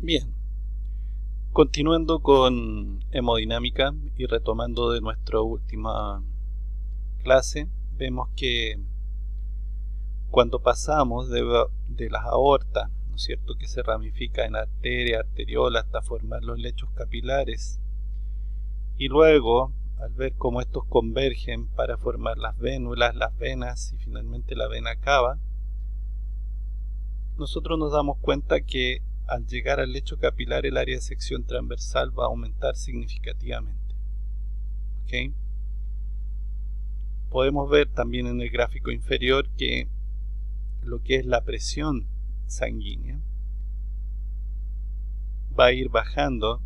Bien, continuando con hemodinámica y retomando de nuestra última clase, vemos que cuando pasamos de las aortas, ¿no es cierto?, que se ramifica en arteria, arteriola, hasta formar los lechos capilares, y luego, al ver cómo estos convergen para formar las vénulas, las venas y finalmente la vena cava, nosotros nos damos cuenta que al llegar al lecho capilar el área de sección transversal va a aumentar significativamente. ¿Okay? Podemos ver también en el gráfico inferior que lo que es la presión sanguínea va a ir bajando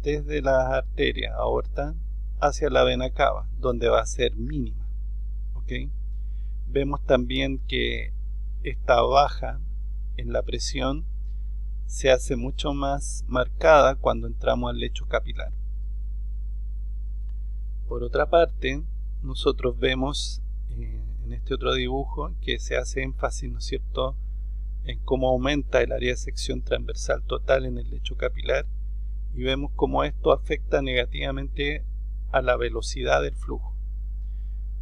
desde las arterias aorta hacia la vena cava, donde va a ser mínima. ¿Okay? Vemos también que esta baja en la presión se hace mucho más marcada cuando entramos al lecho capilar. Por otra parte, nosotros vemos en este otro dibujo que se hace énfasis, ¿no es cierto?, en cómo aumenta el área de sección transversal total en el lecho capilar, y vemos cómo esto afecta negativamente a la velocidad del flujo.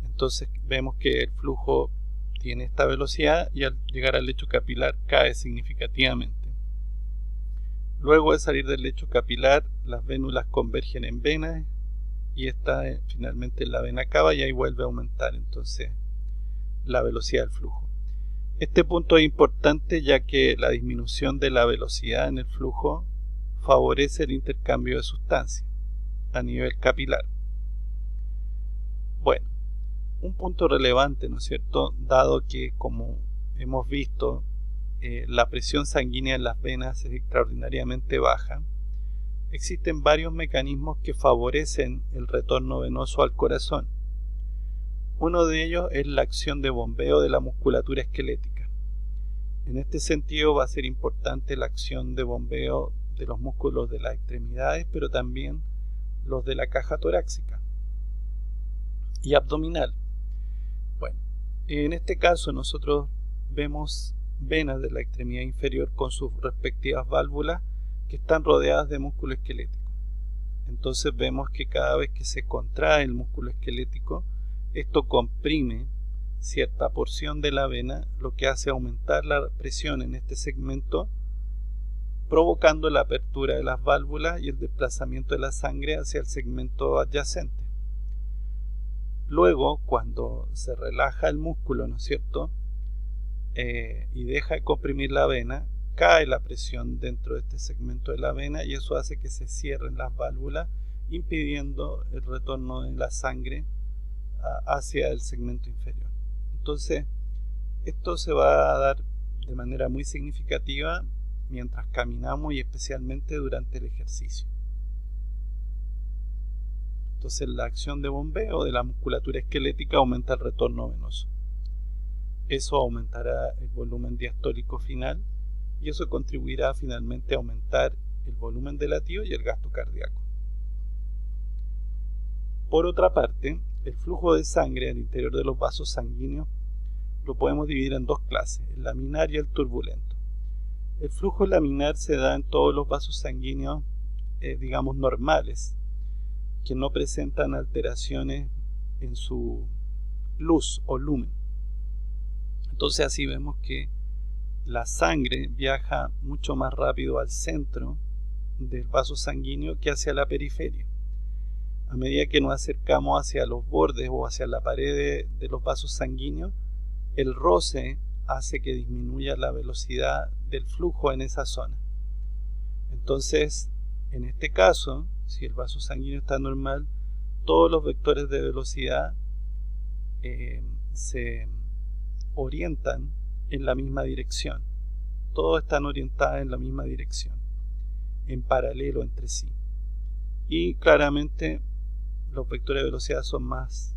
Entonces vemos que el flujo tiene esta velocidad y al llegar al lecho capilar cae significativamente. Luego de salir del lecho capilar, las vénulas convergen en venas y esta finalmente en la vena cava, y ahí vuelve a aumentar entonces la velocidad del flujo. Este punto es importante ya que la disminución de la velocidad en el flujo favorece el intercambio de sustancias a nivel capilar. Bueno, un punto relevante, ¿no es cierto?, dado que, como hemos visto, la presión sanguínea en las venas es extraordinariamente baja, existen varios mecanismos que favorecen el retorno venoso al corazón. Uno de ellos es la acción de bombeo de la musculatura esquelética. En este sentido va a ser importante la acción de bombeo de los músculos de las extremidades, pero también los de la caja torácica y abdominal. Bueno, en este caso nosotros vemos venas de la extremidad inferior con sus respectivas válvulas que están rodeadas de músculo esquelético. Entonces vemos que cada vez que se contrae el músculo esquelético, esto comprime cierta porción de la vena, lo que hace aumentar la presión en este segmento, provocando la apertura de las válvulas y el desplazamiento de la sangre hacia el segmento adyacente. Luego, cuando se relaja el músculo, ¿no es cierto?, y deja de comprimir la vena, cae la presión dentro de este segmento de la vena y eso hace que se cierren las válvulas, impidiendo el retorno de la sangre hacia el segmento inferior. Entonces, esto se va a dar de manera muy significativa mientras caminamos y especialmente durante el ejercicio. Entonces, la acción de bombeo de la musculatura esquelética aumenta el retorno venoso. Eso aumentará el volumen diastólico final y eso contribuirá finalmente a aumentar el volumen de latido y el gasto cardíaco. Por otra parte, el flujo de sangre al interior de los vasos sanguíneos lo podemos dividir en dos clases, el laminar y el turbulento. El flujo laminar se da en todos los vasos sanguíneos, digamos, normales, que no presentan alteraciones en su luz o lumen. Entonces así vemos que la sangre viaja mucho más rápido al centro del vaso sanguíneo que hacia la periferia. A medida que nos acercamos hacia los bordes o hacia la pared de los vasos sanguíneos, el roce hace que disminuya la velocidad del flujo en esa zona. Entonces, en este caso, si el vaso sanguíneo está normal, todos los vectores de velocidad se orientan en la misma dirección. Todos están orientados en la misma dirección, en paralelo entre sí. Y claramente los vectores de velocidad son más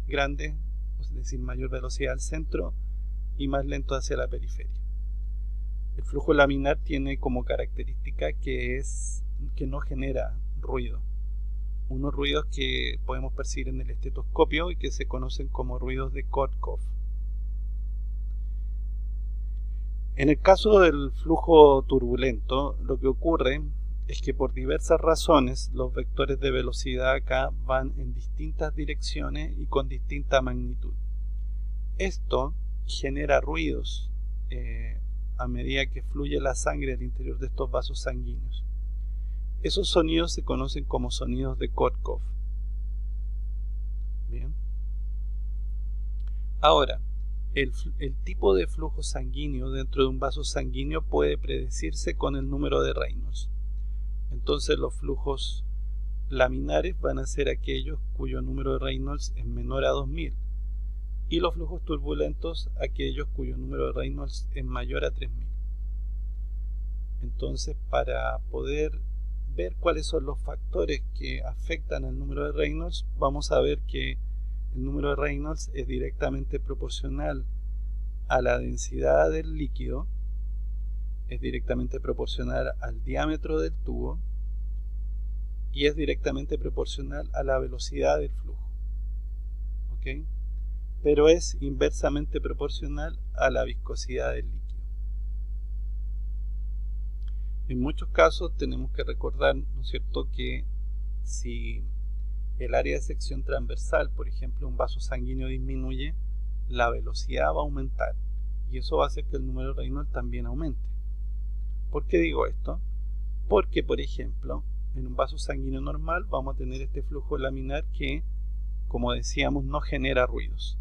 grandes, es decir, mayor velocidad al centro y más lento hacia la periferia. El flujo laminar tiene como característica que no genera ruido. Unos ruidos que podemos percibir en el estetoscopio y que se conocen como ruidos de Kortkopf. En el caso del flujo turbulento, lo que ocurre es que por diversas razones los vectores de velocidad acá van en distintas direcciones y con distinta magnitud. Esto genera ruidos a medida que fluye la sangre al interior de estos vasos sanguíneos. Esos sonidos se conocen como sonidos de Kortkopf. Bien. Ahora, el tipo de flujo sanguíneo dentro de un vaso sanguíneo puede predecirse con el número de Reynolds. Entonces los flujos laminares van a ser aquellos cuyo número de Reynolds es menor a 2000 y los flujos turbulentos aquellos cuyo número de Reynolds es mayor a 3000. Entonces, para poder ver cuáles son los factores que afectan al número de Reynolds, vamos a ver que el número de Reynolds es directamente proporcional a la densidad del líquido, es directamente proporcional al diámetro del tubo y es directamente proporcional a la velocidad del flujo. ¿Ok? Pero es inversamente proporcional a la viscosidad del líquido. En muchos casos tenemos que recordar, ¿no es cierto?, que si el área de sección transversal, por ejemplo, un vaso sanguíneo disminuye, la velocidad va a aumentar y eso va a hacer que el número de Reynolds también aumente. ¿Por qué digo esto? Porque, por ejemplo, en un vaso sanguíneo normal vamos a tener este flujo laminar que, como decíamos, no genera ruidos.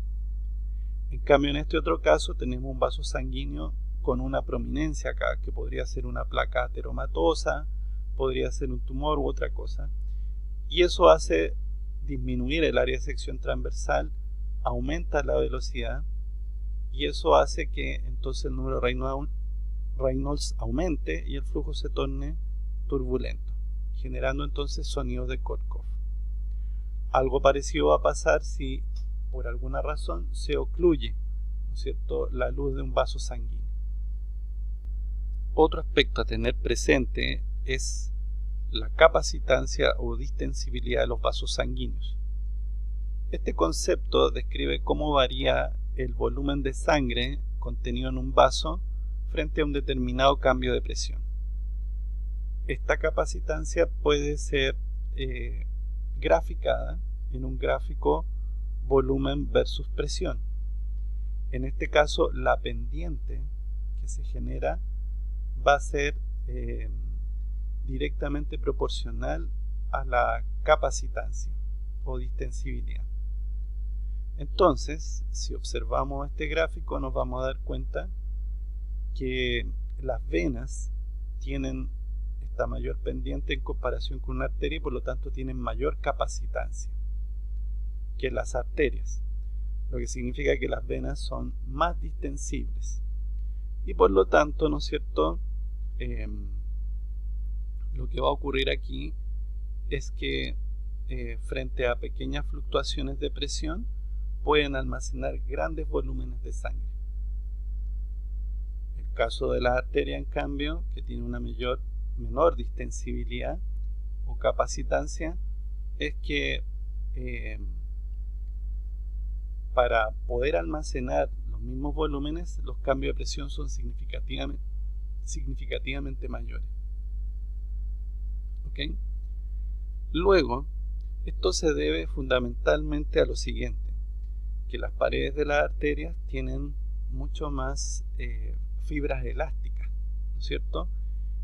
En cambio, en este otro caso tenemos un vaso sanguíneo con una prominencia acá, que podría ser una placa ateromatosa, podría ser un tumor u otra cosa, y eso hace disminuir el área de sección transversal, aumenta la velocidad, y eso hace que entonces el número de Reynolds aumente y el flujo se torne turbulento, generando entonces sonidos de Kortkopf. Algo parecido va a pasar si por alguna razón se ocluye, ¿no es cierto?, la luz de un vaso sanguíneo. Otro aspecto a tener presente es la capacitancia o distensibilidad de los vasos sanguíneos. Este concepto describe cómo varía el volumen de sangre contenido en un vaso frente a un determinado cambio de presión. Esta capacitancia puede ser graficada en un gráfico volumen versus presión. En este caso, la pendiente que se genera va a ser directamente proporcional a la capacitancia o distensibilidad. Entonces, si observamos este gráfico, nos vamos a dar cuenta que las venas tienen esta mayor pendiente en comparación con una arteria y por lo tanto tienen mayor capacitancia que las arterias, lo que significa que las venas son más distensibles y por lo tanto, ¿no es cierto?, lo que va a ocurrir aquí es que frente a pequeñas fluctuaciones de presión pueden almacenar grandes volúmenes de sangre. El caso de la arteria, en cambio, que tiene una menor distensibilidad o capacitancia, es que para poder almacenar los mismos volúmenes, los cambios de presión son significativamente mayores. ¿Ok? Luego, esto se debe fundamentalmente a lo siguiente, que las paredes de las arterias tienen mucho más fibras elásticas, ¿no es cierto?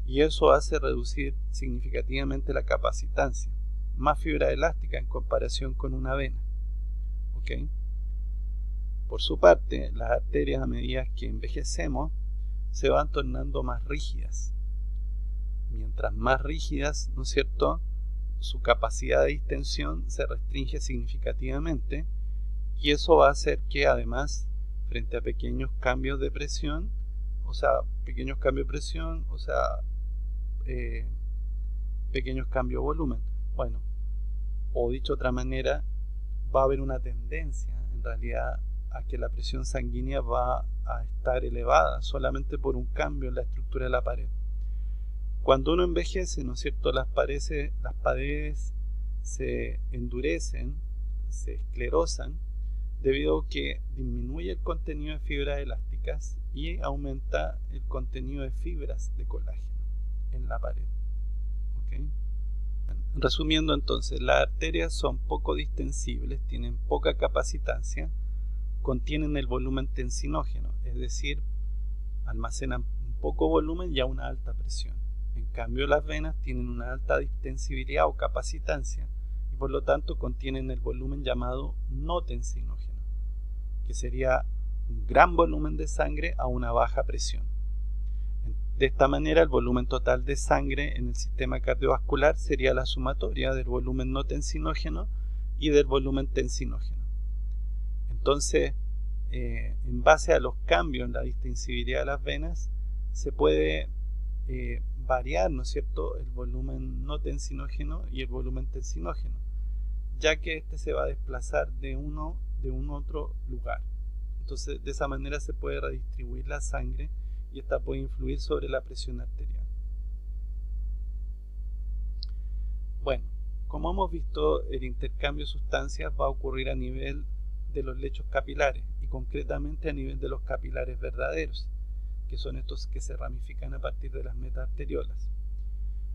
Y eso hace reducir significativamente la capacitancia, más fibra elástica en comparación con una vena. ¿Ok? Por su parte, las arterias, a medida que envejecemos, se van tornando más rígidas. Mientras más rígidas, ¿no es cierto?, su capacidad de distensión se restringe significativamente y eso va a hacer que además, frente a pequeños cambios de presión, pequeños cambios de volumen, o dicho de otra manera, va a haber una tendencia en realidad a que la presión sanguínea va a estar elevada solamente por un cambio en la estructura de la pared. Cuando uno envejece, ¿no es cierto?, las paredes se endurecen, se esclerosan, debido a que disminuye el contenido de fibras elásticas y aumenta el contenido de fibras de colágeno en la pared. ¿Okay? Resumiendo entonces, las arterias son poco distensibles, tienen poca capacitancia, contienen el volumen tensinógeno, es decir, almacenan un poco volumen y a una alta presión. En cambio, las venas tienen una alta distensibilidad o capacitancia y por lo tanto contienen el volumen llamado no tensinógeno, que sería un gran volumen de sangre a una baja presión. De esta manera, el volumen total de sangre en el sistema cardiovascular sería la sumatoria del volumen no tensinógeno y del volumen tensinógeno. Entonces, en base a los cambios en la distensibilidad de las venas, se puede variar, ¿no es cierto?, el volumen no tensinógeno y el volumen tensinógeno, ya que este se va a desplazar de un otro lugar. Entonces, de esa manera se puede redistribuir la sangre y esta puede influir sobre la presión arterial. Bueno, como hemos visto, el intercambio de sustancias va a ocurrir a nivel de los lechos capilares y concretamente a nivel de los capilares verdaderos, que son estos que se ramifican a partir de las metaarteriolas.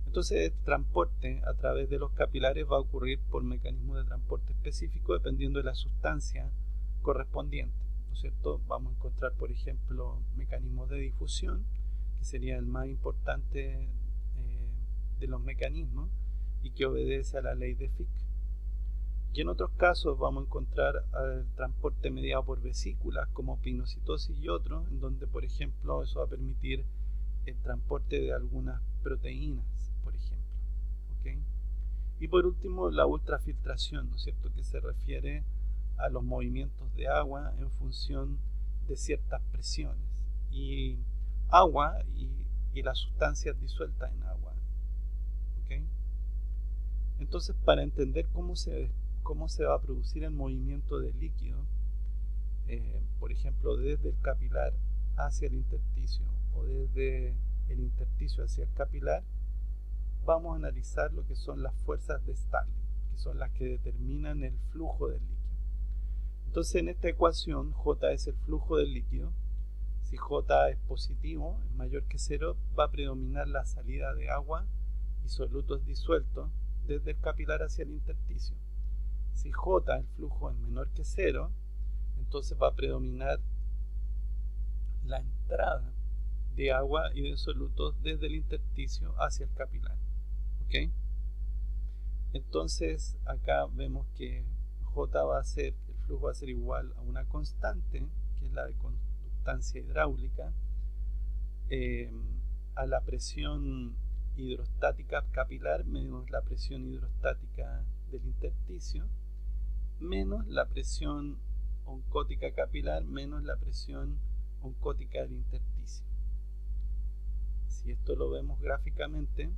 Entonces, el transporte a través de los capilares va a ocurrir por mecanismos de transporte específico dependiendo de la sustancia correspondiente, ¿no es cierto? Vamos a encontrar, por ejemplo, mecanismos de difusión, que sería el más importante de los mecanismos y que obedece a la ley de Fick. Y en otros casos vamos a encontrar el transporte mediado por vesículas como pinocitosis y otros, en donde, por ejemplo, eso va a permitir el transporte de algunas proteínas, por ejemplo. ¿Okay? Y por último, la ultrafiltración, ¿no es cierto?, que se refiere a los movimientos de agua en función de ciertas presiones. Y agua y las sustancias disueltas en agua. ¿Okay? Entonces, para entender cómo se va a producir el movimiento del líquido, por ejemplo, desde el capilar hacia el intersticio o desde el intersticio hacia el capilar, vamos a analizar lo que son las fuerzas de Stirling, que son las que determinan el flujo del líquido. Entonces, en esta ecuación, J es el flujo del líquido. Si J es positivo, es mayor que 0, va a predominar la salida de agua y solutos disueltos desde el capilar hacia el intersticio. Si J, el flujo, es menor que 0, entonces va a predominar la entrada de agua y de solutos desde el intersticio hacia el capilar. ¿Okay? Entonces acá vemos que el flujo va a ser igual a una constante, que es la de conductancia hidráulica, a la presión hidrostática capilar menos la presión hidrostática del intersticio, menos la presión oncótica capilar menos la presión oncótica del intersticio. Si esto lo vemos gráficamente,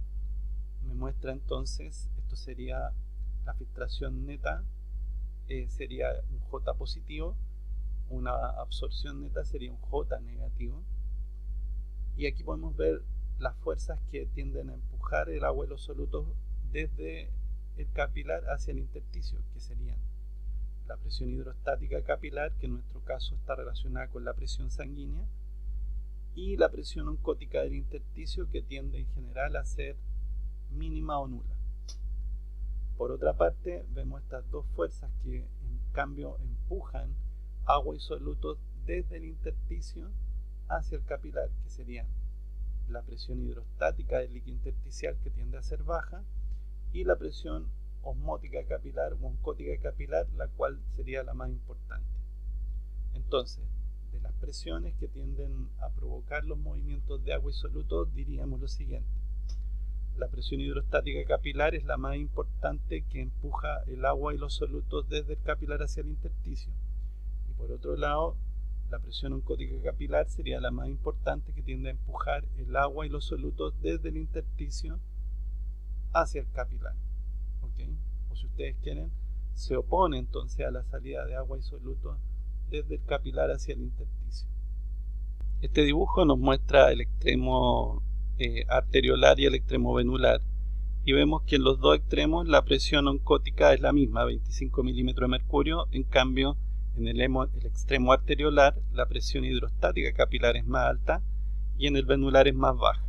me muestra entonces, esto sería la filtración neta, sería un J positivo, una absorción neta sería un J negativo, y aquí podemos ver las fuerzas que tienden a empujar el agua y los solutos desde el capilar hacia el intersticio, que serían la presión hidrostática capilar, que en nuestro caso está relacionada con la presión sanguínea, y la presión oncótica del intersticio, que tiende en general a ser mínima o nula. Por otra parte, vemos estas dos fuerzas que en cambio empujan agua y solutos desde el intersticio hacia el capilar, que serían la presión hidrostática del líquido intersticial, que tiende a ser baja, y la presión osmótica capilar o oncótica capilar, la cual sería la más importante. Entonces, de las presiones que tienden a provocar los movimientos de agua y solutos, diríamos lo siguiente: la presión hidrostática capilar es la más importante, que empuja el agua y los solutos desde el capilar hacia el intersticio, y por otro lado, la presión oncótica capilar sería la más importante, que tiende a empujar el agua y los solutos desde el intersticio hacia el capilar. ¿Okay? O si ustedes quieren, se opone entonces a la salida de agua y solutos desde el capilar hacia el intersticio. Este dibujo nos muestra el extremo arteriolar y el extremo venular, y vemos que en los dos extremos la presión oncótica es la misma, 25 milímetros de mercurio. En cambio, En el extremo arteriolar la presión hidrostática capilar es más alta y en el venular es más baja.